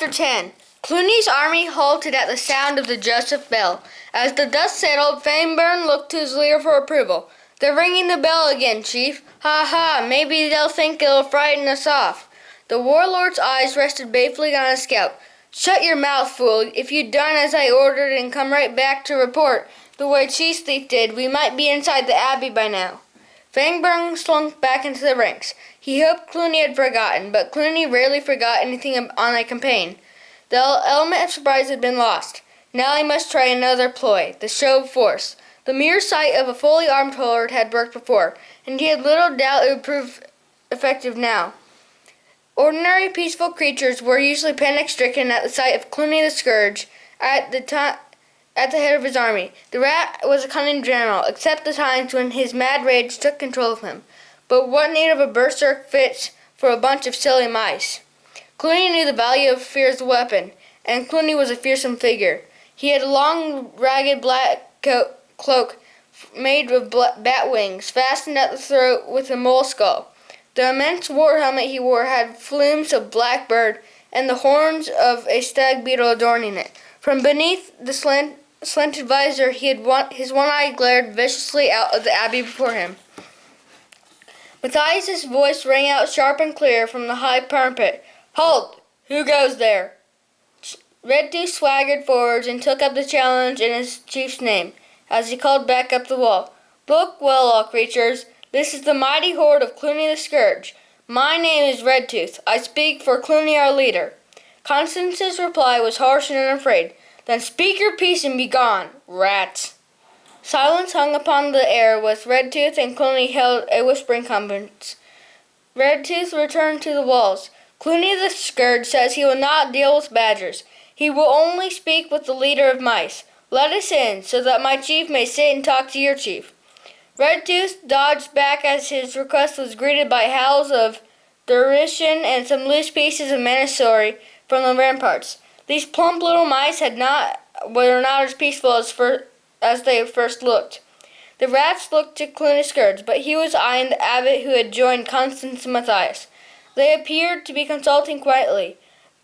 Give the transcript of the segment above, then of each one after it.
Chapter 10. Clooney's army halted at the sound of the Joseph bell. As the dust settled, Fangburn looked to his leader for approval. "They're ringing the bell again, Chief. Ha ha, maybe they'll think it'll frighten us off." The warlord's eyes rested balefully on his scout. "Shut your mouth, fool. If you'd done as I ordered and come right back to report, the way Cheese Thief did, we might be inside the Abbey by now." Fangburn slunk back into the ranks. He hoped Clooney had forgotten, but Clooney rarely forgot anything on a campaign. The element of surprise had been lost. Now he must try another ploy, the show of force. The mere sight of a fully armed horde had worked before, and he had little doubt it would prove effective now. Ordinary peaceful creatures were usually panic-stricken at the sight of Clooney the Scourge at the head of his army. The rat was a cunning general, except the times when his mad rage took control of him. But what need of a berserk fits for a bunch of silly mice? Clooney knew the value of fear as a weapon, and Clooney was a fearsome figure. He had a long, ragged black cloak made of bat wings, fastened at the throat with a mole skull. The immense war helmet he wore had plumes of blackbird and the horns of a stag beetle adorning it. From beneath the slanted visor, his one eye glared viciously out of the abbey before him. Matthias's voice rang out sharp and clear from the high parapet. "Halt! Who goes there?" Redtooth swaggered forwards and took up the challenge in his chief's name, as he called back up the wall. "Look well, all creatures. This is the mighty horde of Clooney the Scourge. My name is Redtooth. I speak for Clooney our leader." Constance's reply was harsh and unafraid. "Then speak your piece and be gone, rats." Silence hung upon the air with Redtooth and Clooney held a whispering conference. Redtooth returned to the walls. "Clooney the Scourge says he will not deal with badgers. He will only speak with the leader of mice. Let us in, so that my chief may sit and talk to your chief." Redtooth dodged back as his request was greeted by howls of derision and some loose pieces of Manasori from the ramparts. These plump little mice were not as peaceful as they first looked. The rats looked to Clooney Scourge, but he was eyeing the abbot who had joined Constance and Matthias. They appeared to be consulting quietly.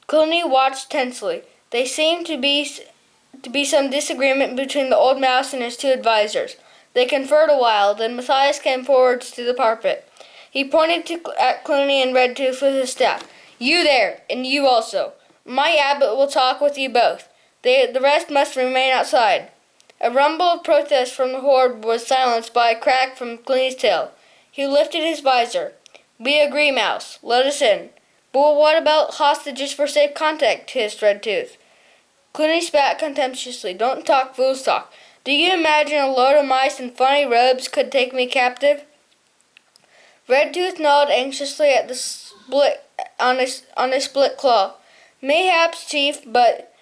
Clooney watched tensely. There seemed to be some disagreement between the old mouse and his two advisors. They conferred a while, then Matthias came forwards to the parapet. He pointed at Clooney and Redtooth with his staff. "You there, and you also. My abbot will talk with you both. The rest must remain outside." A rumble of protest from the horde was silenced by a crack from Clooney's tail. He lifted his visor. "We agree, Mouse. Let us in." "But what about hostages for safe contact?" hissed Redtooth. Clooney spat contemptuously. "Don't talk fool's talk. Do you imagine a load of mice in funny robes could take me captive?" Redtooth gnawed anxiously at the split on his split claw. "Mayhaps, Chief, but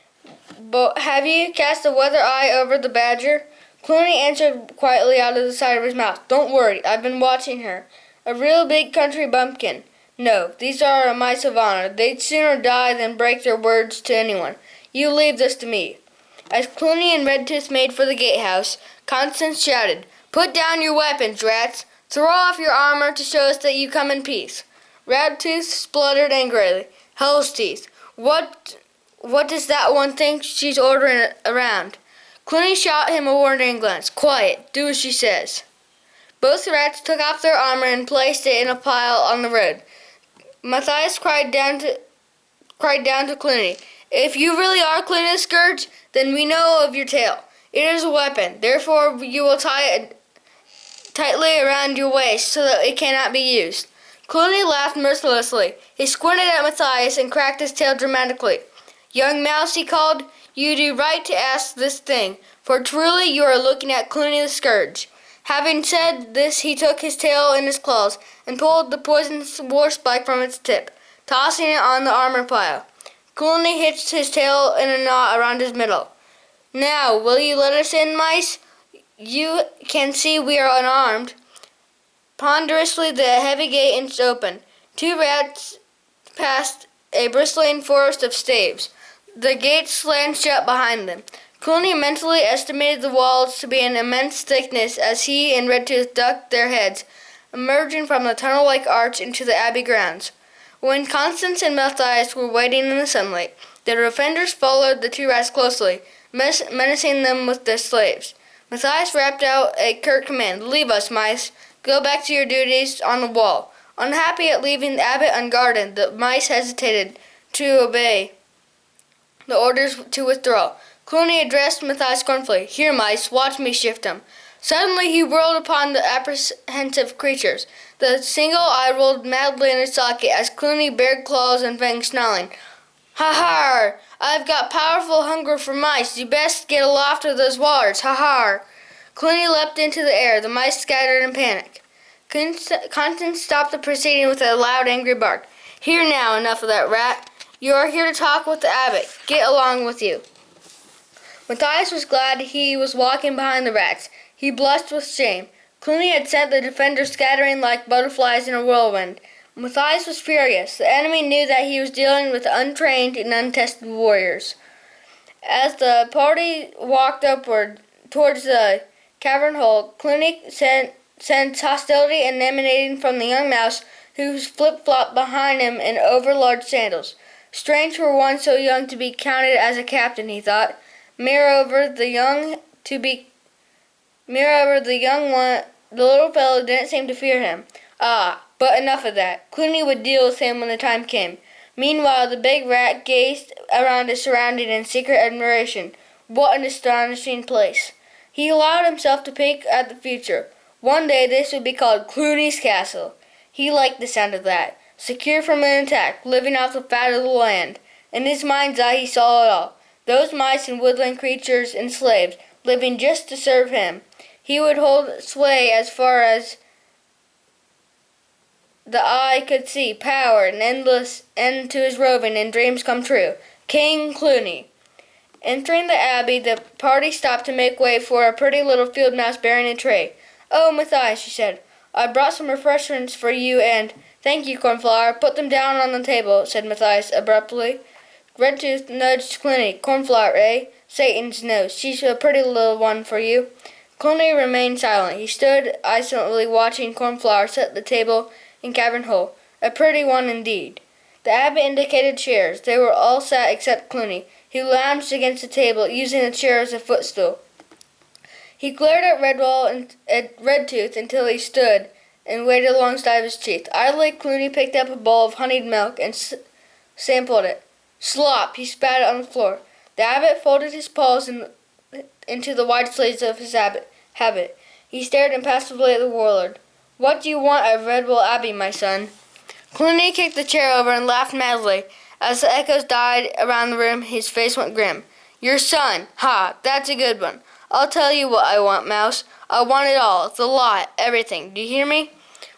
have you cast a weather eye over the badger?" Clooney answered quietly out of the side of his mouth. "Don't worry, I've been watching her. A real big country bumpkin. No, these are mice of honor. They'd sooner die than break their words to anyone. You leave this to me." As Clooney and Redtooth made for the gatehouse, Constance shouted, "Put down your weapons, rats! Throw off your armor to show us that you come in peace." Redtooth spluttered angrily. "Hell's teeth! What does that one think she's ordering around?" Clooney shot him a warning glance. "Quiet. Do as she says." Both rats took off their armor and placed it in a pile on the road. Matthias cried down to Clooney, "If you really are Clooney the Scourge, then we know of your tale. It is a weapon. Therefore you will tie it tightly around your waist so that it cannot be used." Clooney laughed mercilessly. He squinted at Matthias and cracked his tail dramatically. "Young mouse," he called, "you do right to ask this thing, for truly you are looking at Clooney the Scourge." Having said this, he took his tail in his claws and pulled the poisonous warspike from its tip, tossing it on the armor pile. Clooney hitched his tail in a knot around his middle. "Now, will you let us in, mice? You can see we are unarmed." Ponderously the heavy gate inched open. Two rats passed a bristling forest of staves. The gate slammed shut behind them. Clooney mentally estimated the walls to be an immense thickness as he and Redtooth ducked their heads, emerging from the tunnel-like arch into the abbey grounds. When Constance and Matthias were waiting in the sunlight, The defenders followed the two rats closely, menacing them with their slaves. Matthias rapped out a curt command, "Leave us, mice. Go back to your duties on the wall." Unhappy at leaving the abbot unguarded, the mice hesitated to obey the orders to withdraw. Clooney addressed Matthias scornfully, "Here, mice, watch me shift him." Suddenly he whirled upon the apprehensive creatures. The single eye rolled madly in its socket as Clooney bared claws and fangs, snarling, "Ha ha! I've got powerful hunger for mice. You best get aloft of those waters. Ha ha!" Clooney leapt into the air. The mice scattered in panic. Constance stopped the proceeding with a loud, angry bark. "Here now, enough of that, rat. You are here to talk with the abbot. Get along with you." Matthias was glad he was walking behind the rats. He blushed with shame. Clooney had sent the defenders scattering like butterflies in a whirlwind. Matthias was furious. The enemy knew that he was dealing with untrained and untested warriors. As the party walked upward towards the cavern hole, Clooney sensed hostility emanating from the young mouse who flip-flopped behind him in overlarge sandals. Strange for one so young to be counted as a captain, he thought. Moreover, the little fellow didn't seem to fear him. But enough of that. Clooney would deal with him when the time came. Meanwhile, the big rat gazed around his surroundings in secret admiration. What an astonishing place. He allowed himself to peek at the future. One day this would be called Clooney's Castle. He liked the sound of that. Secure from an attack, living off the fat of the land. In his mind's eye he saw it all. Those mice and woodland creatures and slaves, living just to serve him. He would hold sway as far as the eye could see, power and endless end to his roving and dreams come true. King Clooney. Entering the abbey, the party stopped to make way for a pretty little field mouse bearing a tray. "Oh, Matthias," she said, "I brought some refreshments for you and—" "Thank you, Cornflower. Put them down on the table," said Matthias abruptly. Redtooth nudged Clooney. "Cornflower, eh? Satan's nose. She's a pretty little one for you." Clooney remained silent. He stood isolantly watching Cornflower set the table in cavern hole. A pretty one indeed. The abbot indicated chairs. They were all sat except Clooney. He lounged against the table, using the chair as a footstool. He glared at Redwall and at Redtooth until he stood and waited alongside of his chief. Idly, Clooney picked up a bowl of honeyed milk and sampled it. Slop! He spat it on the floor. The abbot folded his paws into the wide sleeves of his habit. He stared impassively at the warlord. "What do you want at Redwall Abbey, my son?" Clooney kicked the chair over and laughed madly. As the echoes died around the room, his face went grim. "Your son! Ha! That's a good one. I'll tell you what I want, Mouse. I want it all. The lot. Everything. Do you hear me?"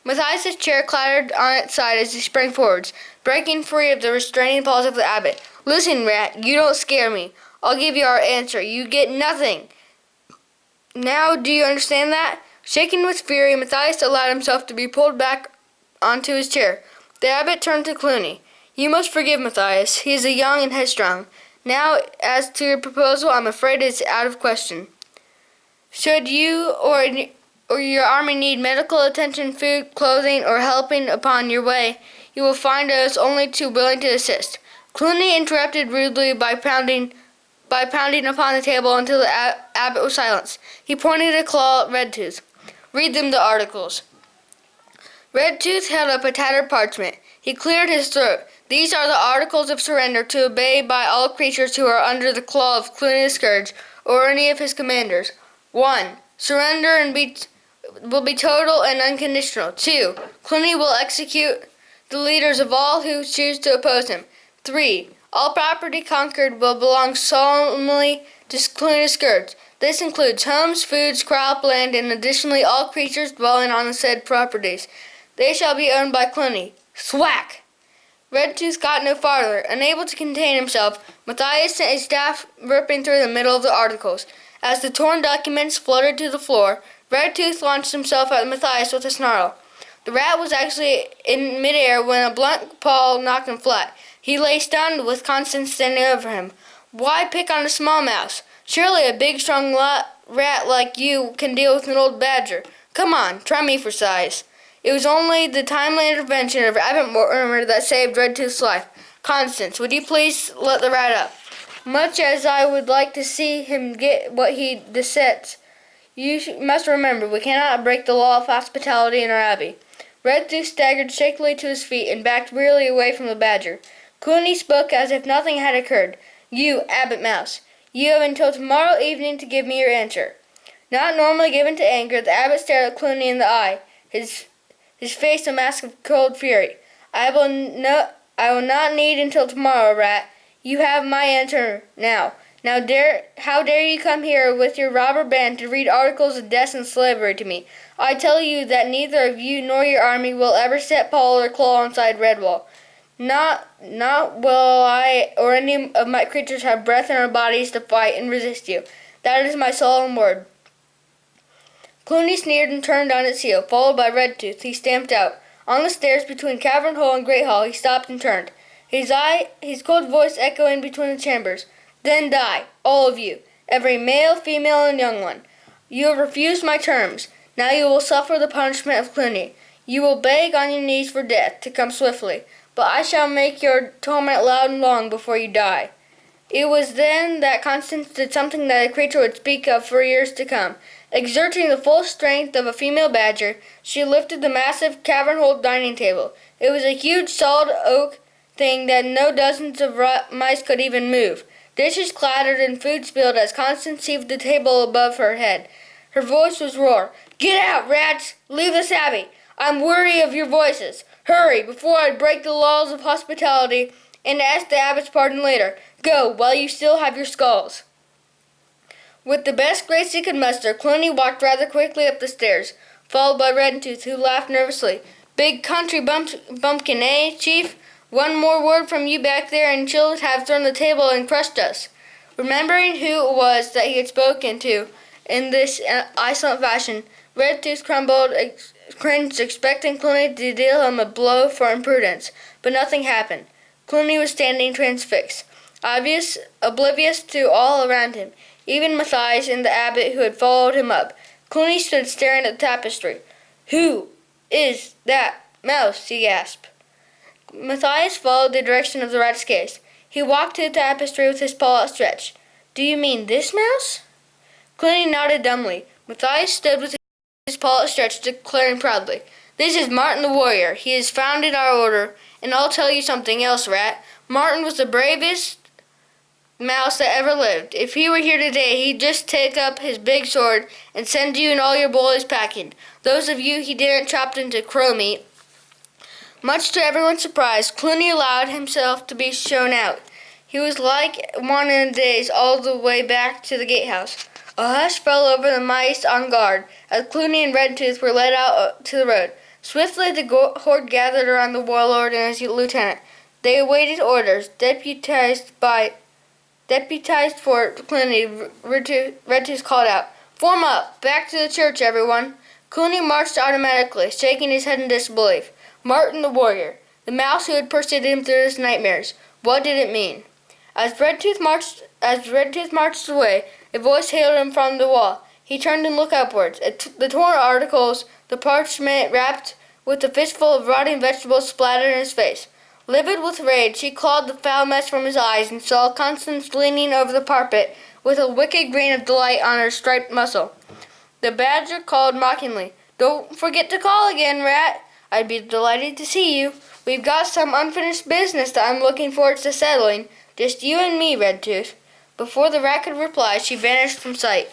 Matthias's chair clattered on its side as he sprang forwards, breaking free of the restraining paws of the abbot. "Listen, rat. You don't scare me. I'll give you our answer. You get nothing. Now, do you understand that?" Shaking with fury, Matthias allowed himself to be pulled back onto his chair. The abbot turned to Clooney. "You must forgive Matthias. He is young and headstrong. Now, as to your proposal, I'm afraid it's out of question. Should you or your army need medical attention, food, clothing, or helping upon your way, you will find us only too willing to assist." Clooney interrupted rudely by pounding upon the table until the abbot was silenced. He pointed a claw at Redtooth. "Read them the articles." Redtooth held up a tattered parchment. He cleared his throat. "These are the articles of surrender to obey by all creatures who are under the claw of Clooney the Scourge or any of his commanders. 1. Surrender will be total and unconditional. 2. Clooney will execute the leaders of all who choose to oppose him. 3. All property conquered will belong solemnly to Clooney the Scourge. This includes homes, foods, crop, land, and additionally all creatures dwelling on the said properties. They shall be owned by Clooney." Thwack! Redtooth got no farther. Unable to contain himself, Matthias sent his staff ripping through the middle of the articles. As the torn documents fluttered to the floor, Redtooth launched himself at Matthias with a snarl. The rat was actually in midair when a blunt paw knocked him flat. He lay stunned with Constance standing over him. "Why pick on a small mouse? Surely a big, strong rat like you can deal with an old badger. Come on, try me for size." It was only the timely intervention of Abbot Mortimer that saved Redtooth's life. Constance, would you please let the rat up? Much as I would like to see him get what he deserves, you must remember we cannot break the law of hospitality in our abbey. Redtooth staggered shakily to his feet and backed wearily away from the badger. Clooney spoke as if nothing had occurred. You, Abbot Mouse, you have until tomorrow evening to give me your answer. Not normally given to anger, the abbot stared at Clooney in the eye, his face a mask of cold fury. I will not need until tomorrow, rat. You have my answer now. How dare you come here with your robber band to read articles of death and slavery to me? I tell you that neither of you nor your army will ever set paw or claw inside Redwall. Not will I or any of my creatures have breath in our bodies to fight and resist you. That is my solemn word. Clooney sneered and turned on its heel, followed by Redtooth. He stamped out. On the stairs between Cavern Hole and Great Hall, he stopped and turned, his cold voice echoing between the chambers. Then die, all of you, every male, female, and young one. You have refused my terms. Now you will suffer the punishment of Clooney. You will beg on your knees for death to come swiftly, but I shall make your torment loud and long before you die. It was then that Constance did something that a creature would speak of for years to come. Exerting the full strength of a female badger, she lifted the massive cavern-hole dining table. It was a huge solid oak thing that no dozens of mice could even move. Dishes clattered and food spilled as Constance heaved the table above her head. Her voice was roar. Get out, rats! Leave this abbey! I'm weary of your voices. Hurry, before I break the laws of hospitality and ask the abbot's pardon later. Go, while you still have your skulls. With the best grace he could muster, Clooney walked rather quickly up the stairs, followed by Redtooth, who laughed nervously. Big country bumpkin, eh, Chief? One more word from you back there and she'll have thrown the table and crushed us. Remembering who it was that he had spoken to in this insolent fashion, Redtooth cringed, expecting Clooney to deal him a blow for imprudence, but nothing happened. Clooney was standing transfixed, oblivious to all around him, even Matthias and the abbot who had followed him up. Clooney stood staring at the tapestry. Who is that mouse? He gasped. Matthias followed the direction of the rat's gaze. He walked to the tapestry with his paw outstretched. Do you mean this mouse? Clooney nodded dumbly. Matthias stood with his paw outstretched, declaring proudly, This is Martin the warrior. He is found in our order, and I'll tell you something else, rat. Martin was the bravest mouse that ever lived. If he were here today, he'd just take up his big sword and send you and all your boys packing. Those of you he didn't chop into crow meat. Much to everyone's surprise, Clooney allowed himself to be shown out. He was like one in the days all the way back to the gatehouse. A hush fell over the mice on guard as Clooney and Redtooth were led out to the road. Swiftly the horde gathered around the warlord and his lieutenant. They awaited orders, deputized for Clooney. Redtooth called out, Form up! Back to the church, everyone! Clooney marched automatically, shaking his head in disbelief. Martin the warrior, the mouse who had pursued him through his nightmares. What did it mean? As Redtooth marched away, a voice hailed him from the wall. He turned and looked upwards. The torn articles, the parchment wrapped with a fistful of rotting vegetables splattered in his face. Livid with rage, he clawed the foul mess from his eyes and saw Constance leaning over the parapet with a wicked grin of delight on her striped muzzle. The badger called mockingly, Don't forget to call again, rat. I'd be delighted to see you. We've got some unfinished business that I'm looking forward to settling. Just you and me, Redtooth. Before the rat could reply, she vanished from sight.